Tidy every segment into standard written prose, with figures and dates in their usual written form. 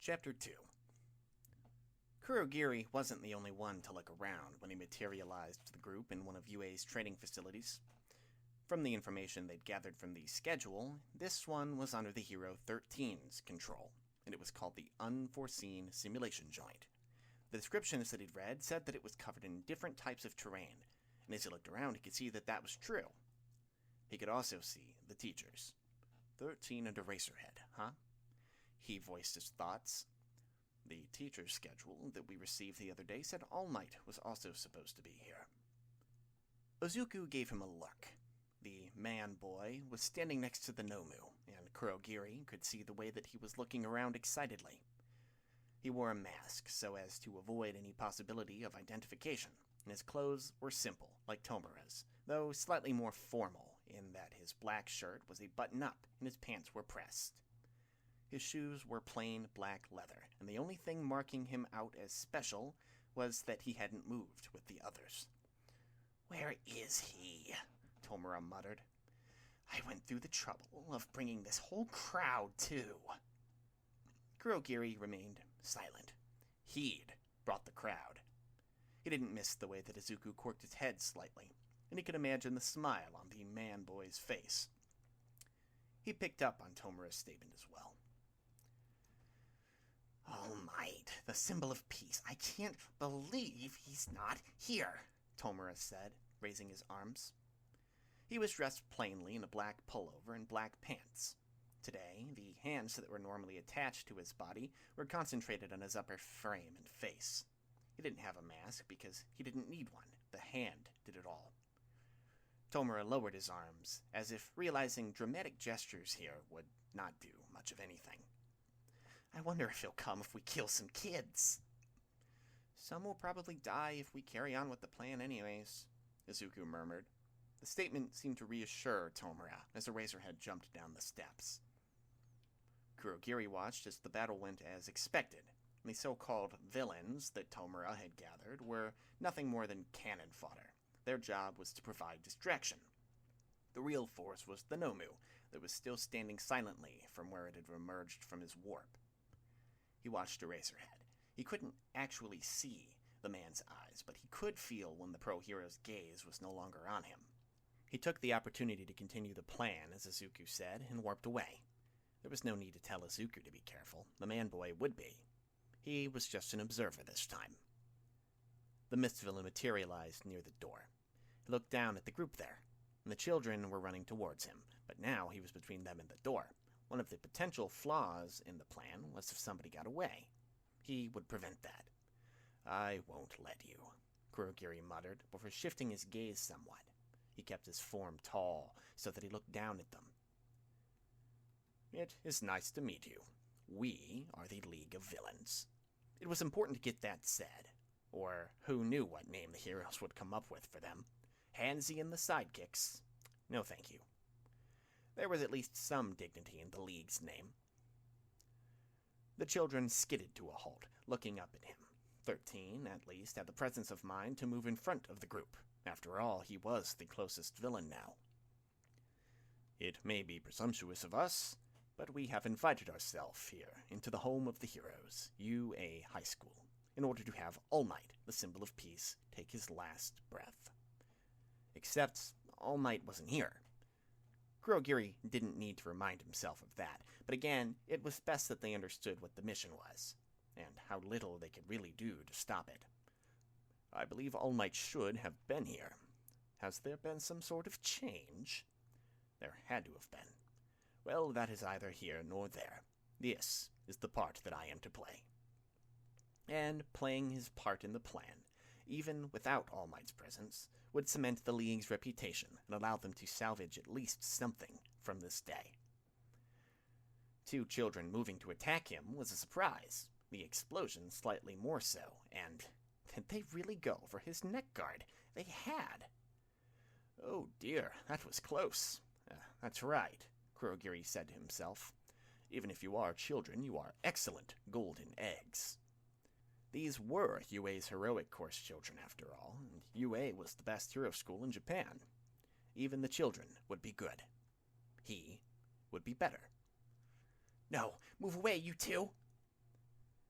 Chapter 2. Kurogiri wasn't the only one to look around when he materialized the group in one of UA's training facilities. From the information they'd gathered from the schedule, this one was under the Hero 13's control, and it was called the Unforeseen Simulation Joint. The descriptions that he'd read said that it was covered in different types of terrain, and as he looked around he could see that that was true. He could also see the teachers. 13 and Eraserhead, huh? He voiced his thoughts. The teacher's schedule that we received the other day said All Might was also supposed to be here. Ozuku gave him a look. The man-boy was standing next to the Nomu, and Kurogiri could see the way that he was looking around excitedly. He wore a mask so as to avoid any possibility of identification, and his clothes were simple, like Tomura's, though slightly more formal in that his black shirt was a button-up and his pants were pressed. His shoes were plain black leather, and the only thing marking him out as special was that he hadn't moved with the others. "Where is he?" Tomura muttered. "I went through the trouble of bringing this whole crowd, too." Kurogiri remained silent. He'd brought the crowd. He didn't miss the way that Izuku quirked his head slightly, and he could imagine the smile on the man-boy's face. He picked up on Tomura's statement as well. "All Might, the symbol of peace. I can't believe he's not here," Tomura said, raising his arms. He was dressed plainly in a black pullover and black pants. Today, the hands that were normally attached to his body were concentrated on his upper frame and face. He didn't have a mask because he didn't need one. The hand did it all. Tomura lowered his arms, as if realizing dramatic gestures here would not do much of anything. "I wonder if he'll come if we kill some kids." "Some will probably die if we carry on with the plan anyways," Izuku murmured. The statement seemed to reassure Tomura as Eraserhead jumped down the steps. Kurogiri watched as the battle went as expected. The so-called villains that Tomura had gathered were nothing more than cannon fodder. Their job was to provide distraction. The real force was the Nomu that was still standing silently from where it had emerged from his warp. He watched Eraserhead. He couldn't actually see the man's eyes, but he could feel when the pro-hero's gaze was no longer on him. He took the opportunity to continue the plan, as Izuku said, and warped away. There was no need to tell Izuku to be careful. The man-boy would be. He was just an observer this time. The mist villain materialized near the door. He looked down at the group there, and the children were running towards him, but now he was between them and the door. One of the potential flaws in the plan was if somebody got away. He would prevent that. "I won't let you," Kurogiri muttered, before shifting his gaze somewhat. He kept his form tall, so that he looked down at them. "It is nice to meet you. We are the League of Villains." It was important to get that said, or who knew what name the heroes would come up with for them. Handsy and the Sidekicks? No thank you. There was at least some dignity in the League's name. The children skidded to a halt, looking up at him. 13, at least, had the presence of mind to move in front of the group. After all, he was the closest villain now. "It may be presumptuous of us, but we have invited ourselves here into the home of the heroes, UA High School, in order to have All Might, the symbol of peace, take his last breath." Except All Might wasn't here. Kurogiri didn't need to remind himself of that, but again, it was best that they understood what the mission was, and how little they could really do to stop it. "I believe All Might should have been here. Has there been some sort of change?" There had to have been. Well, that is either here nor there. This is the part that I am to play. And playing his part in the plan, even without All Might's presence, would cement the League's reputation and allow them to salvage at least something from this day. Two children moving to attack him was a surprise, the explosion slightly more so, and did they really go for his neck guard? They had. "Oh dear, that was close. That's right," Kurogiri said to himself. "Even if you are children, you are excellent golden eggs." These were UA's heroic course children, after all, and UA was the best hero school in Japan. Even the children would be good. He would be better. "No, move away, you two!"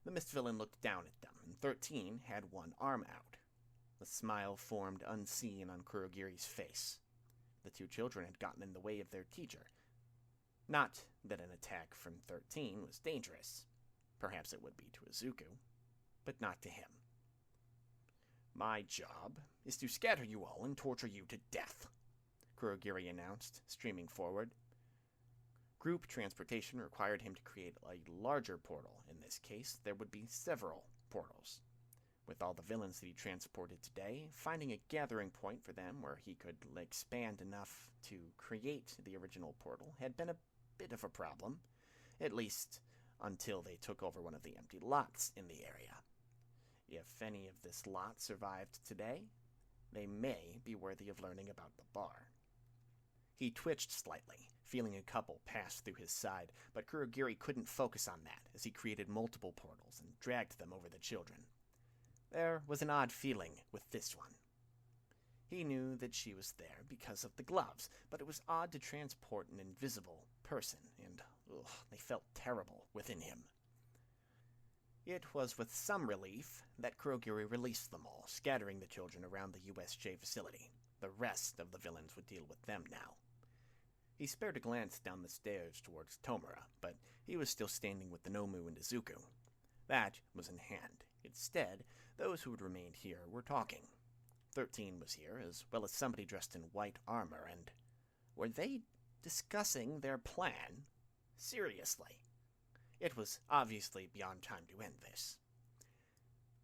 The mist villain looked down at them, and 13 had one arm out. The smile formed unseen on Kurogiri's face. The two children had gotten in the way of their teacher. Not that an attack from 13 was dangerous. Perhaps it would be to Izuku, but not to him. "My job is to scatter you all and torture you to death," Kurogiri announced, streaming forward. Group transportation required him to create a larger portal. In this case, there would be several portals. With all the villains that he transported today, finding a gathering point for them where he could expand enough to create the original portal had been a bit of a problem, at least until they took over one of the empty lots in the area. If any of this lot survived today, they may be worthy of learning about the bar. He twitched slightly, feeling a couple pass through his side, but Kurogiri couldn't focus on that as he created multiple portals and dragged them over the children. There was an odd feeling with this one. He knew that she was there because of the gloves, but it was odd to transport an invisible person, and they felt terrible within him. It was with some relief that Kurogiri released them all, scattering the children around the USJ facility. The rest of the villains would deal with them now. He spared a glance down the stairs towards Tomura, but he was still standing with the Nomu and Izuku. That was in hand. Instead, those who had remained here were talking. 13 was here, as well as somebody dressed in white armor, and were they discussing their plan? Seriously. It was obviously beyond time to end this.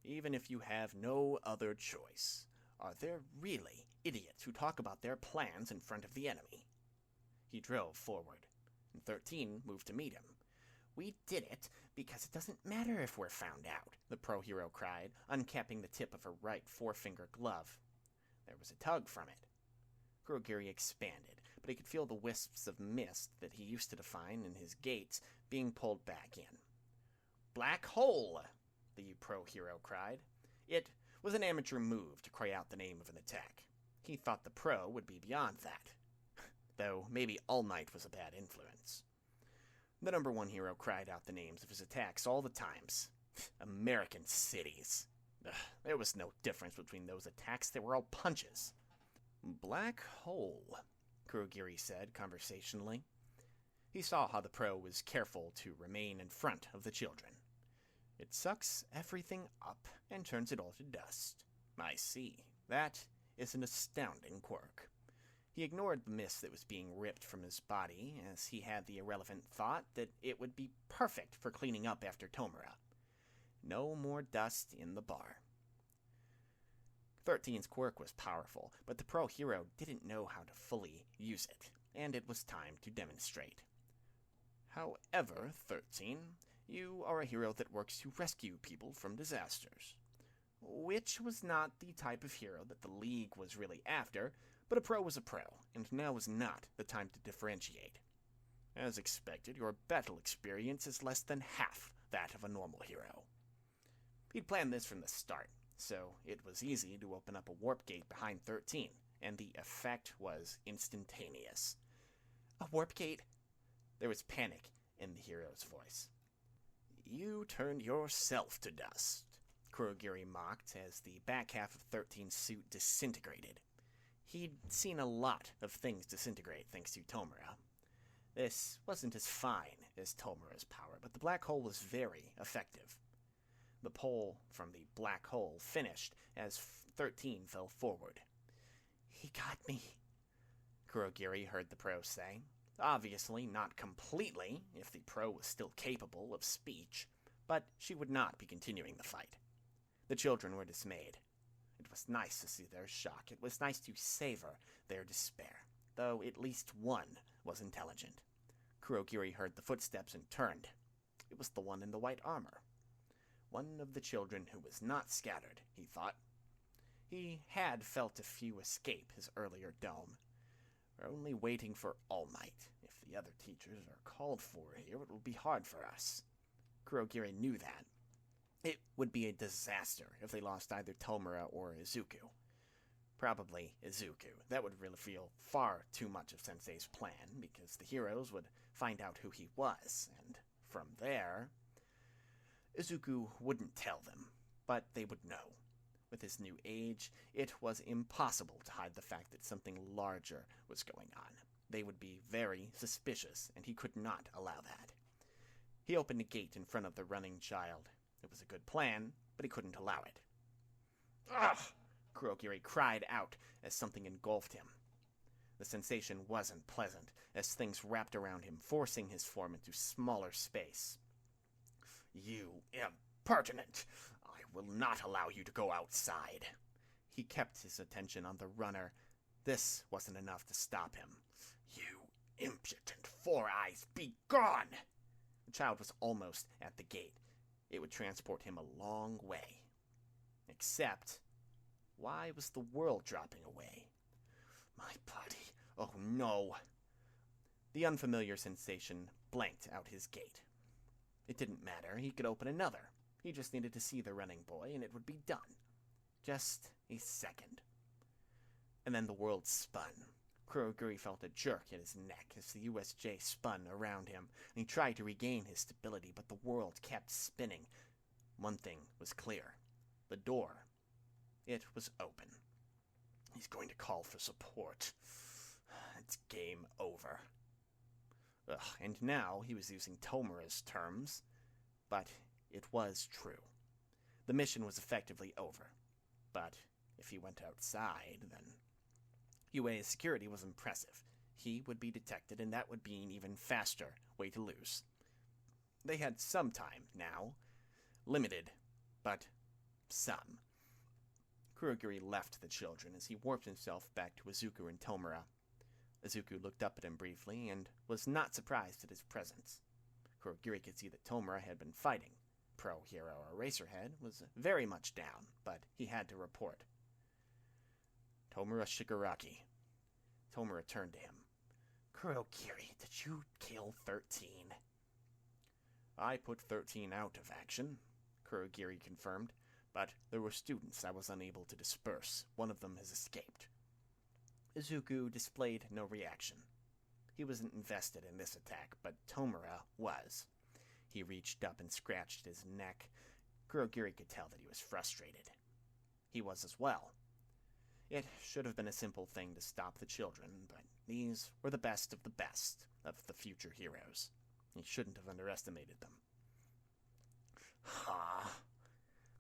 Even if you have no other choice, are there really idiots who talk about their plans in front of the enemy? He drove forward, and 13 moved to meet him. "We did it because it doesn't matter if we're found out," the pro-hero cried, uncapping the tip of her right forefinger glove. There was a tug from it. Kurogiri expanded, but he could feel the wisps of mist that he used to define in his gates being pulled back in. "Black hole!" the pro-hero cried. It was an amateur move to cry out the name of an attack. He thought the pro would be beyond that. Though maybe All Might was a bad influence. The number one hero cried out the names of his attacks all the times. American cities. There was no difference between those attacks. They were all punches. "Black hole," Kurogiri said conversationally. He saw how the pro was careful to remain in front of the children. "It sucks everything up and turns it all to dust. I see. That is an astounding quirk." He ignored the mist that was being ripped from his body, as he had the irrelevant thought that it would be perfect for cleaning up after Tomura. No more dust in the bar. 13's quirk was powerful, but the pro-hero didn't know how to fully use it, and it was time to demonstrate. "However, 13, you are a hero that works to rescue people from disasters." Which was not the type of hero that the League was really after, but a pro was a pro, and now was not the time to differentiate. "As expected, your battle experience is less than half that of a normal hero." He'd planned this from the start, so it was easy to open up a warp gate behind 13, and the effect was instantaneous. "A warp gate?" There was panic in the hero's voice. "You turned yourself to dust," Kurogiri mocked as the back half of 13's suit disintegrated. He'd seen a lot of things disintegrate thanks to Tomura. This wasn't as fine as Tomura's power, but the black hole was very effective. The pull from the black hole finished as 13 fell forward. "He got me," Kurogiri heard the pro say. Obviously not completely, if the pro was still capable of speech, but she would not be continuing the fight. The children were dismayed. It was nice to see their shock. It was nice to savor their despair, though at least one was intelligent. Kurogiri heard the footsteps and turned. It was the one in the white armor. One of the children who was not scattered, he thought. He had felt a few escape his earlier dome. We're only waiting for All Might. If the other teachers are called for here, it will be hard for us. Kurogiri knew that. It would be a disaster if they lost either Tomura or Izuku. Probably Izuku. That would really feel far too much of Sensei's plan, because the heroes would find out who he was, and from there... Izuku wouldn't tell them, but they would know. With his new age, it was impossible to hide the fact that something larger was going on. They would be very suspicious, and he could not allow that. He opened a gate in front of the running child. It was a good plan, but he couldn't allow it. Ugh! Kurogiri cried out as something engulfed him. The sensation wasn't pleasant, as things wrapped around him, forcing his form into smaller space. You impertinent! I will not allow you to go outside. He kept his attention on the runner. This wasn't enough to stop him. You impudent four-eyes, be gone! The child was almost at the gate. It would transport him a long way. Except, why was the world dropping away? My body, oh no! The unfamiliar sensation blanked out his gate. It didn't matter, he could open another. He just needed to see the running boy, and it would be done. Just a second. And then the world spun. Kurogiri felt a jerk in his neck as the USJ spun around him, and he tried to regain his stability, but the world kept spinning. One thing was clear. The door. It was open. He's going to call for support. It's game over. Ugh, and now he was using Tomura's terms, but it was true. The mission was effectively over. But if he went outside, then UA's security was impressive. He would be detected, and that would be an even faster way to lose. They had some time now. Limited, but some. Kurogiri left the children as he warped himself back to Izuku and Tomura. Izuku looked up at him briefly and was not surprised at his presence. Kurogiri could see that Tomura had been fighting. Pro Hero Eraserhead was very much down, but he had to report. Tomura Shigaraki. Tomura turned to him. Kurogiri, did you kill 13? I put 13 out of action, Kurogiri confirmed, but there were students I was unable to disperse. One of them has escaped. Izuku displayed no reaction. He wasn't invested in this attack, but Tomura was. He reached up and scratched his neck. Kurogiri could tell that he was frustrated. He was as well. It should have been a simple thing to stop the children, but these were the best of the future heroes. He shouldn't have underestimated them. Ha!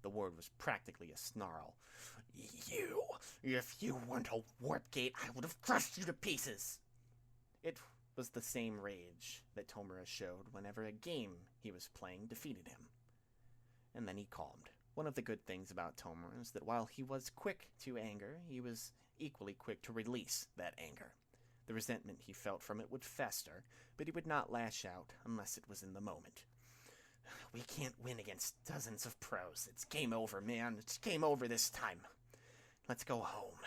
The word was practically a snarl. If you weren't a warp gate, I would have crushed you to pieces! It was the same rage that Tomura showed whenever a game he was playing defeated him. And then he calmed. One of the good things about Tomura is that while he was quick to anger, he was equally quick to release that anger. The resentment he felt from it would fester, but he would not lash out unless it was in the moment. We can't win against dozens of pros. It's game over, man. It's game over this time. Let's go home.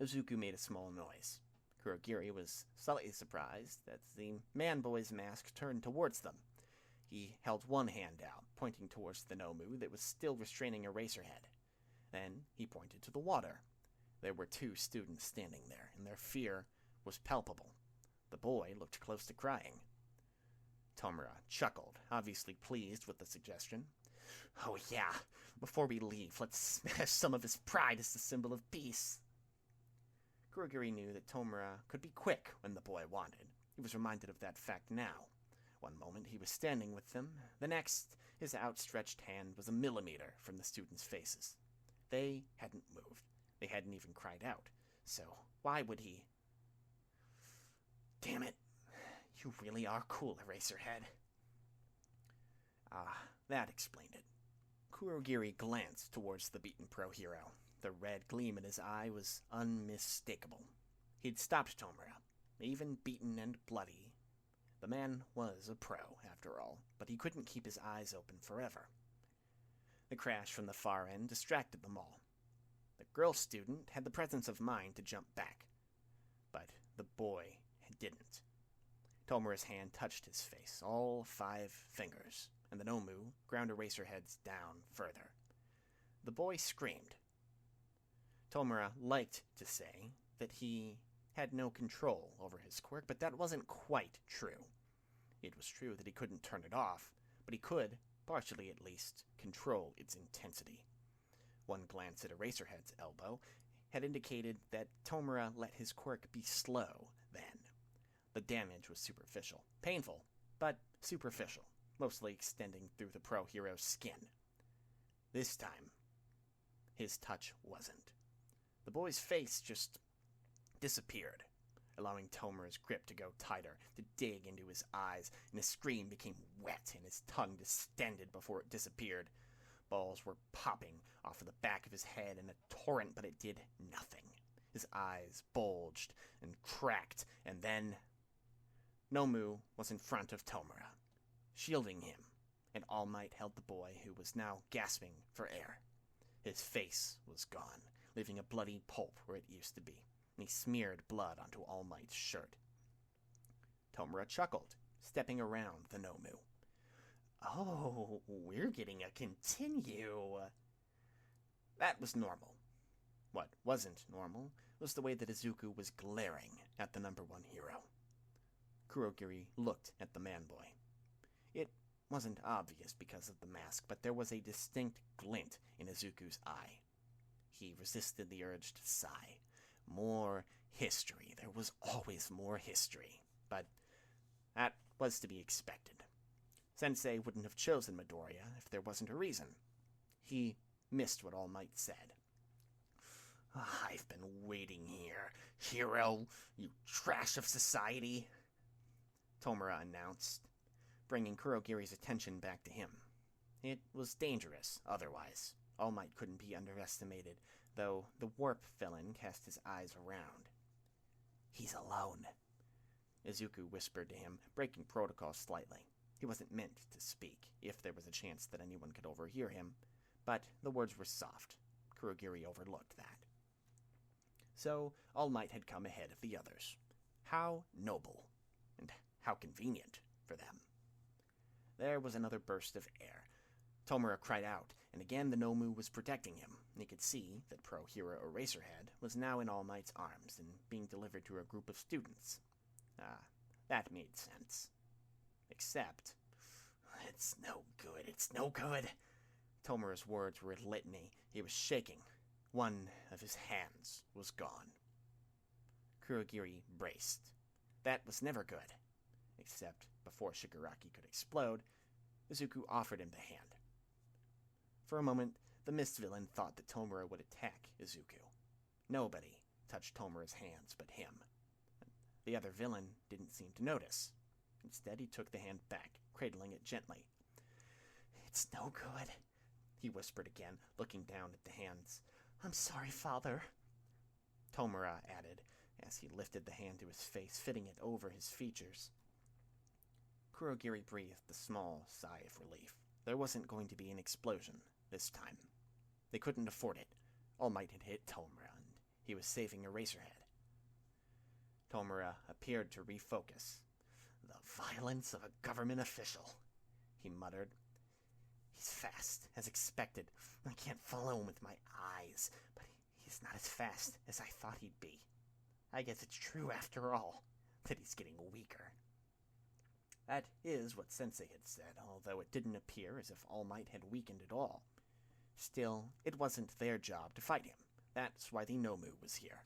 Izuku made a small noise. Kurogiri was slightly surprised that the man-boy's mask turned towards them. He held one hand out, pointing towards the Nomu that was still restraining Eraserhead. Then he pointed to the water. There were 2 students standing there, and their fear was palpable. The boy looked close to crying. Tomura chuckled, obviously pleased with the suggestion. Oh yeah, before we leave, let's smash some of his pride as the symbol of peace. Kurogiri knew that Tomura could be quick when the boy wanted. He was reminded of that fact now. One moment he was standing with them, the next his outstretched hand was a millimeter from the students' faces. They hadn't moved. They hadn't even cried out. So why would he? Damn it. You really are cool, Eraserhead. That explained it. Kurogiri glanced towards the beaten pro hero. The red gleam in his eye was unmistakable. He'd stopped Tomura, even beaten and bloody. The man was a pro, after all, but he couldn't keep his eyes open forever. The crash from the far end distracted them all. The girl student had the presence of mind to jump back, but the boy didn't. Tomura's hand touched his face, all 5 fingers, and the Nomu ground Eraserheads down further. The boy screamed. Tomura liked to say that he had no control over his quirk, but that wasn't quite true. It was true that he couldn't turn it off, but he could partially at least, control its intensity. One glance at Eraserhead's elbow had indicated that Tomura let his quirk be slow then. The damage was superficial. Painful, but superficial, mostly extending through the pro hero's skin. This time, his touch wasn't. The boy's face just disappeared, allowing Tomura's grip to go tighter, to dig into his eyes, and his screen became wet and his tongue distended before it disappeared. Balls were popping off of the back of his head in a torrent, but it did nothing. His eyes bulged and cracked, and then Nomu was in front of Tomura, shielding him, and All Might held the boy, who was now gasping for air. His face was gone, leaving a bloody pulp where it used to be, and he smeared blood onto All Might's shirt. Tomura chuckled, stepping around the Nomu. "Oh, we're getting a continue." That was normal. What wasn't normal was the way that Izuku was glaring at the number one hero. Kurogiri looked at the man-boy. It wasn't obvious because of the mask, but there was a distinct glint in Izuku's eye. He resisted the urge to sigh. More history. There was always more history. But that was to be expected. Sensei wouldn't have chosen Midoriya if there wasn't a reason. He missed what All Might said. "I've been waiting here, hero, you trash of society," Tomura announced, bringing Kurogiri's attention back to him. It was dangerous, otherwise. All Might couldn't be underestimated, though the warp villain cast his eyes around. "He's alone," Izuku whispered to him, breaking protocol slightly. He wasn't meant to speak, if there was a chance that anyone could overhear him, but the words were soft. Kurogiri overlooked that. So, All Might had come ahead of the others. How noble, and how convenient for them. There was another burst of air. Tomura cried out, and again the Nomu was protecting him, and he could see that pro-hero Eraserhead was now in All Might's arms and being delivered to a group of students. That made sense. Except, "It's no good, it's no good." Tomura's words were a litany. He was shaking. One of his hands was gone. Kurogiri braced. That was never good. Except, before Shigaraki could explode, Izuku offered him the hand. For a moment, the Mist villain thought that Tomura would attack Izuku. Nobody touched Tomura's hands but him. The other villain didn't seem to notice. Instead, he took the hand back, cradling it gently. "It's no good," he whispered again, looking down at the hands. "I'm sorry, father," Tomura added, as he lifted the hand to his face, fitting it over his features. Kurogiri breathed a small sigh of relief. There wasn't going to be an explosion this time. They couldn't afford it. All Might had hit Tomura, and he was saving Eraserhead. Tomura appeared to refocus. "The violence of a government official," he muttered. "He's fast, as expected. I can't follow him with my eyes, but he's not as fast as I thought he'd be. I guess it's true, after all, that he's getting weaker." That is what Sensei had said, although it didn't appear as if All Might had weakened at all. Still, it wasn't their job to fight him. That's why the Nomu was here.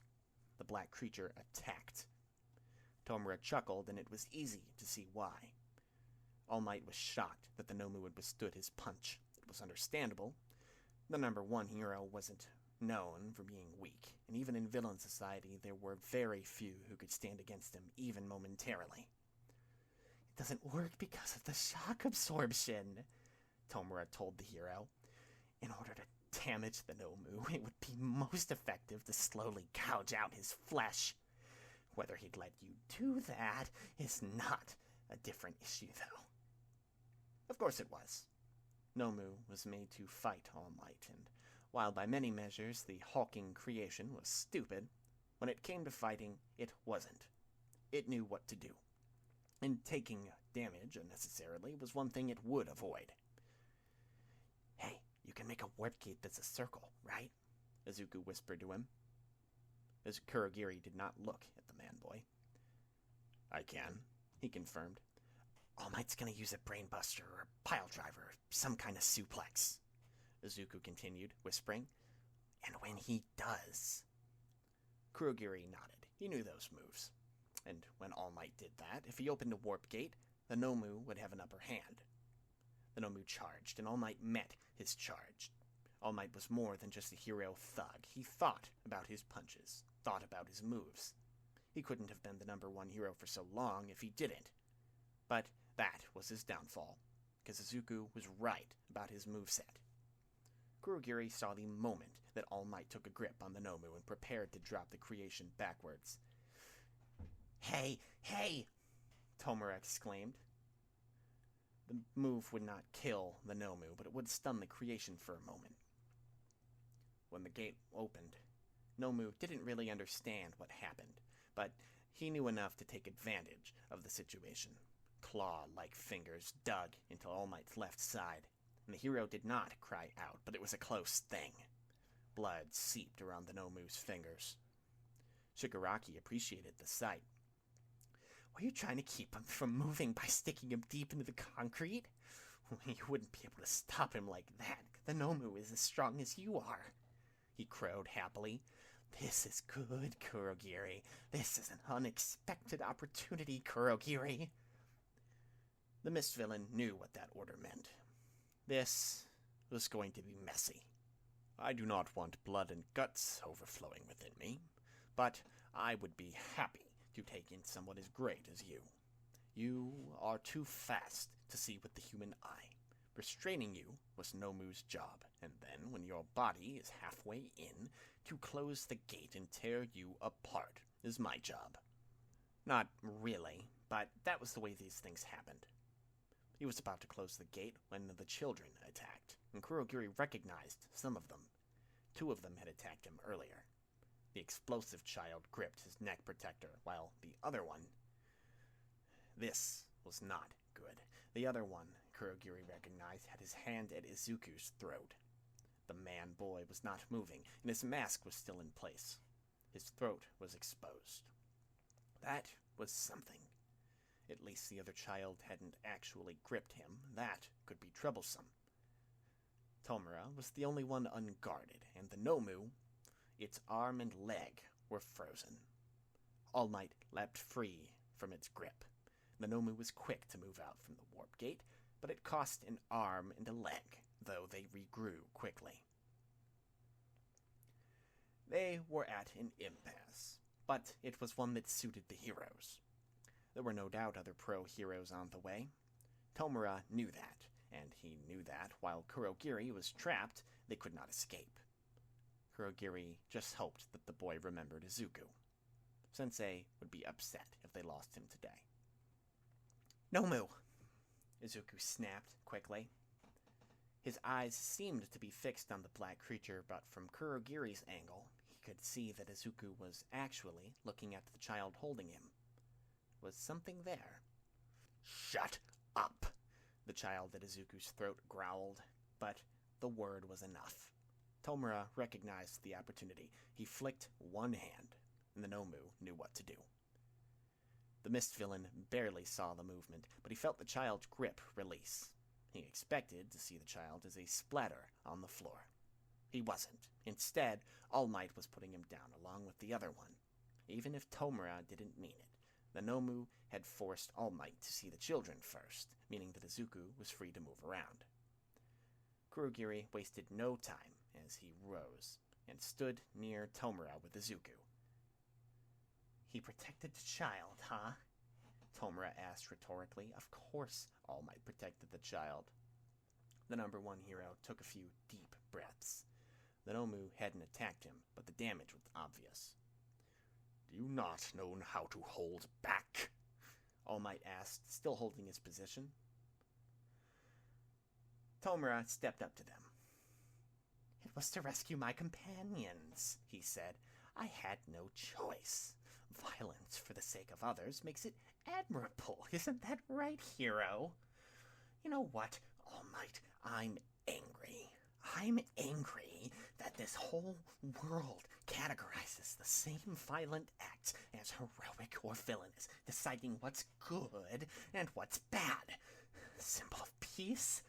The black creature attacked. Tomura chuckled, and it was easy to see why. All Might was shocked that the Nomu had withstood his punch. It was understandable. The number one hero wasn't known for being weak, and even in villain society there were very few who could stand against him, even momentarily. "It doesn't work because of the shock absorption," Tomura told the hero. "In order to damage the Nomu, it would be most effective to slowly gouge out his flesh. Whether he'd let you do that is not a different issue, though." Of course it was. Nomu was made to fight All Might, and while by many measures the hulking creation was stupid, when it came to fighting, it wasn't. It knew what to do. And taking damage unnecessarily was one thing it would avoid. "Hey, you can make a warp gate that's a circle, right?" Izuku whispered to him. As Kurogiri did not look at the man-boy. "I can," he confirmed. All Might's gonna use a brainbuster or a pile driver or some kind of suplex, Izuku continued, whispering. And when he does... Kurogiri nodded. He knew those moves. And when All Might did that, if he opened a warp gate, the Nomu would have an upper hand. The Nomu charged, and All Might met his charge. All Might was more than just a hero thug. He thought about his punches, thought about his moves. He couldn't have been the #1 hero for so long if he didn't. But that was his downfall, because Izuku was right about his moveset. Kurogiri saw the moment that All Might took a grip on the Nomu and prepared to drop the creation backwards. Hey, hey! Tomura exclaimed. The move would not kill the Nomu, but it would stun the creation for a moment. When the gate opened, Nomu didn't really understand what happened, but he knew enough to take advantage of the situation. Claw-like fingers dug into All Might's left side, and the hero did not cry out, but it was a close thing. Blood seeped around the Nomu's fingers. Shigaraki appreciated the sight. Were you trying to keep him from moving by sticking him deep into the concrete? You wouldn't be able to stop him like that. The Nomu is as strong as you are, he crowed happily. This is good, Kurogiri. This is an unexpected opportunity, Kurogiri. The Mist Villain knew what that order meant. This was going to be messy. I do not want blood and guts overflowing within me, but I would be happy to take in someone as great as you. You are too fast to see with the human eye. Restraining you was Nomu's job, and then, when your body is halfway in, to close the gate and tear you apart is my job. Not really, but that was the way these things happened. He was about to close the gate when the children attacked, and Kurogiri recognized some of them. 2 of them had attacked him earlier. The explosive child gripped his neck protector, while the other one... This was not good. The other one, Kurogiri recognized, had his hand at Izuku's throat. The man-boy was not moving, and his mask was still in place. His throat was exposed. That was something. At least the other child hadn't actually gripped him. That could be troublesome. Tomura was the only one unguarded, and the Nomu, its arm and leg, were frozen. All Might leapt free from its grip. The Nomu was quick to move out from the warp gate, but it cost an arm and a leg, though they regrew quickly. They were at an impasse, but it was one that suited the heroes. There were no doubt other pro-heroes on the way. Tomura knew that, and he knew that while Kurogiri was trapped, they could not escape. Kurogiri just hoped that the boy remembered Izuku. Sensei would be upset if they lost him today. Nomu! Izuku snapped quickly. His eyes seemed to be fixed on the black creature, but from Kurogiri's angle, he could see that Izuku was actually looking at the child holding him. Was something there? Shut up! The child at Izuku's throat growled, but the word was enough. Tomura recognized the opportunity. He flicked one hand, and the Nomu knew what to do. The Mist Villain barely saw the movement, but he felt the child's grip release. He expected to see the child as a splatter on the floor. He wasn't. Instead, All Might was putting him down along with the other one. Even if Tomura didn't mean it, the Nomu had forced All Might to see the children first, meaning that Izuku was free to move around. Kurogiri wasted no time as he rose and stood near Tomura with Izuku. He protected the child, huh? Tomura asked rhetorically. Of course All Might protected the child. The #1 hero took a few deep breaths. The Nomu hadn't attacked him, but the damage was obvious. Do you not know how to hold back? All Might asked, still holding his position. Tomura stepped up to them. It was to rescue my companions, he said. I had no choice. Violence for the sake of others makes it admirable, isn't that right, hero? You know what, All Might, I'm angry. I'm angry that this whole world categorizes the same violent act act as heroic or villainous, deciding what's good and what's bad. Symbol of peace?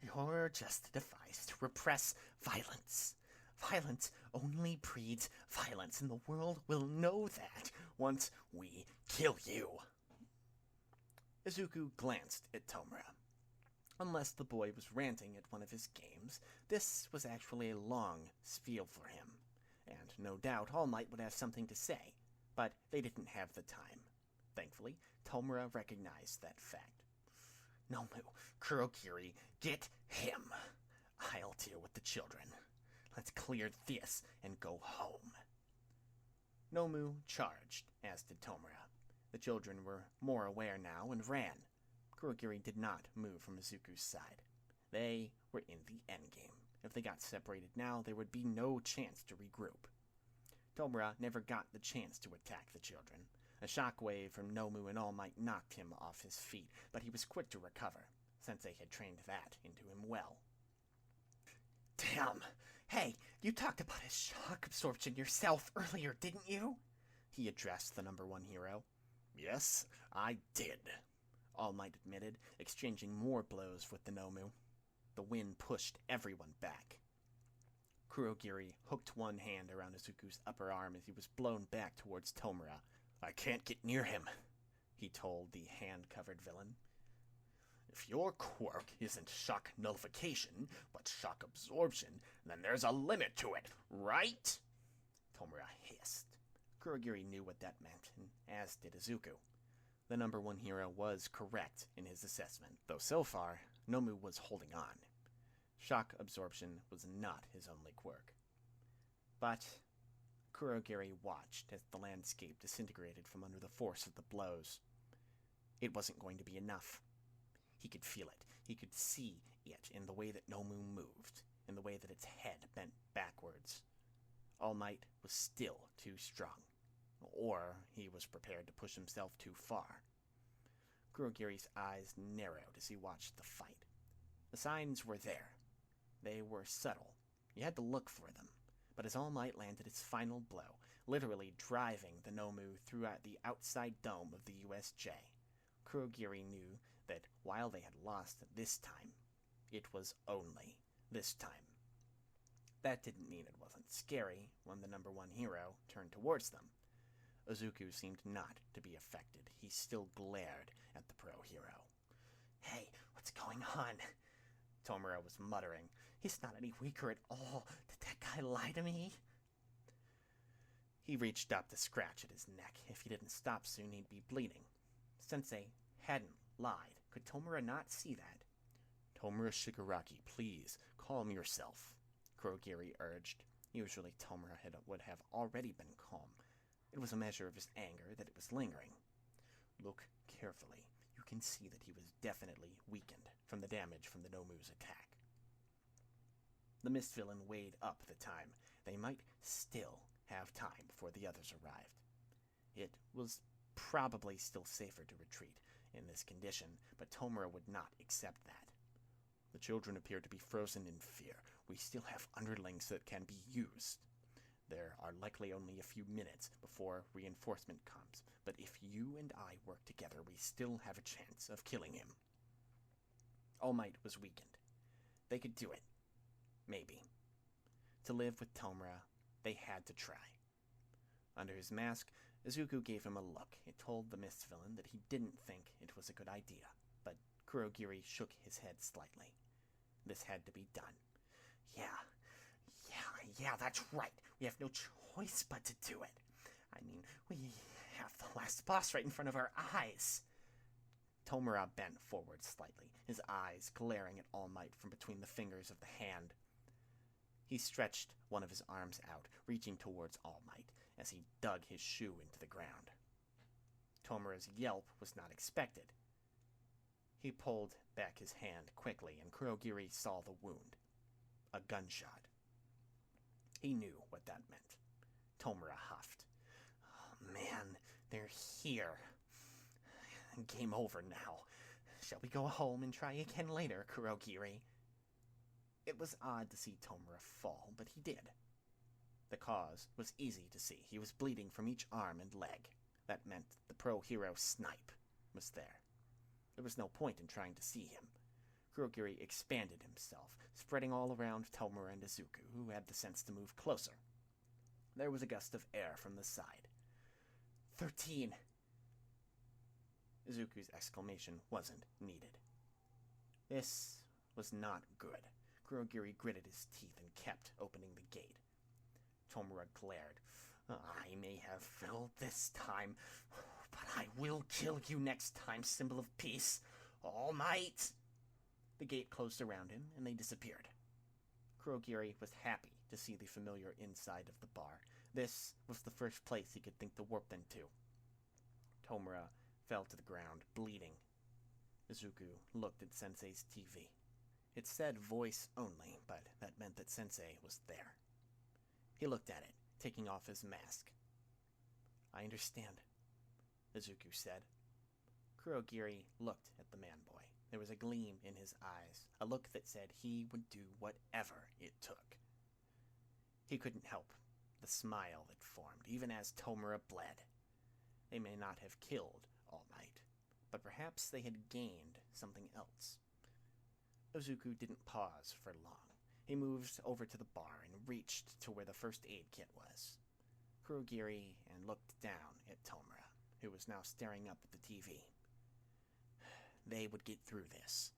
You're just a device to repress violence. Violence only breeds violence, and the world will know that once we kill you. Izuku glanced at Tomura. Unless the boy was ranting at one of his games, this was actually a long spiel for him, and no doubt All Might would have something to say, but they didn't have the time. Thankfully, Tomura recognized that fact. Nomu, Kurogiri, get him. I'll deal with the children. Let's clear this and go home. Nomu charged, as did Tomura. The children were more aware now and ran. Kurogiri did not move from Izuku's side. They were in the endgame. If they got separated now, there would be no chance to regroup. Tomura never got the chance to attack the children. A shockwave from Nomu and All Might knocked him off his feet, but he was quick to recover. Sensei had trained that into him well. Damn! Hey, you talked about his shock absorption yourself earlier, didn't you? He addressed the number one hero. Yes, I did, All Might admitted, exchanging more blows with the Nomu. The wind pushed everyone back. Kurogiri hooked one hand around Izuku's upper arm as he was blown back towards Tomura. I can't get near him, he told the hand-covered villain. If your quirk isn't shock nullification, but shock absorption, then there's a limit to it, right? Tomura hissed. Kurogiri knew what that meant, and as did Izuku. The number one hero was correct in his assessment, though so far, Nomu was holding on. Shock absorption was not his only quirk. But Kurogiri watched as the landscape disintegrated from under the force of the blows. It wasn't going to be enough. He could feel it. He could see it in the way that Nomu moved, in the way that its head bent backwards. All Might was still too strong, or he was prepared to push himself too far. Kurogiri's eyes narrowed as he watched the fight. The signs were there. They were subtle. You had to look for them. But as All Might landed its final blow, literally driving the Nomu throughout the outside dome of the USJ, Kurogiri knew that while they had lost this time, it was only this time. That didn't mean it wasn't scary when the number one hero turned towards them. Izuku seemed not to be affected. He still glared at the pro hero. Hey, what's going on? Tomura was muttering. He's not any weaker at all. Did that guy lie to me? He reached up to scratch at his neck. If he didn't stop soon, he'd be bleeding. Sensei hadn't lied. Could Tomura not see that? Tomura Shigaraki, please, calm yourself, Kurogiri urged. Usually Tomura would have already been calm. It was a measure of his anger that it was lingering. Look carefully. You can see that he was definitely weakened from the damage from the Nomu's attack. The mist villain weighed up the time. They might still have time before the others arrived. It was probably still safer to retreat in this condition, but Tomura would not accept that. The children appear to be frozen in fear. We still have underlings that can be used. There are likely only a few minutes before reinforcement comes, but if you and I work together, we still have a chance of killing him. All Might was weakened. They could do it. Maybe. To live with Tomura, they had to try. Under his mask, Izuku gave him a look. It told the mist villain that he didn't think it was a good idea, but Kurogiri shook his head slightly. This had to be done. Yeah, that's right. We have no choice but to do it. I mean, we have the last boss right in front of our eyes. Tomura bent forward slightly, his eyes glaring at All Might from between the fingers of the hand. He stretched one of his arms out, reaching towards All Might, as he dug his shoe into the ground. Tomura's yelp was not expected. He pulled back his hand quickly, and Kurogiri saw the wound. A gunshot. He knew what that meant. Tomura huffed. Oh, man, they're here. Game over now. Shall we go home and try again later, Kurogiri? It was odd to see Tomura fall, but he did. The cause was easy to see. He was bleeding from each arm and leg. That meant the pro-hero Snipe was there. There was no point in trying to see him. Kurogiri expanded himself, spreading all around Tomura and Izuku, who had the sense to move closer. There was a gust of air from the side. 13! Izuku's exclamation wasn't needed. This was not good. Kurogiri gritted his teeth and kept opening the gate. Tomura glared. I may have failed this time, but I will kill you next time, symbol of peace. All Might! The gate closed around him, and they disappeared. Kurogiri was happy to see the familiar inside of the bar. This was the first place he could think to warp them to. Tomura fell to the ground, bleeding. Izuku looked at Sensei's TV. It said voice only, but that meant that Sensei was there. He looked at it, taking off his mask. I understand, Izuku said. Kurogiri looked at the man-boy. There was a gleam in his eyes, a look that said he would do whatever it took. He couldn't help the smile that formed, even as Tomura bled. They may not have killed All Might, but perhaps they had gained something else. Izuku didn't pause for long. He moved over to the bar and reached to where the first aid kit was. Kurogiri and looked down at Tomura, who was now staring up at the TV. They would get through this.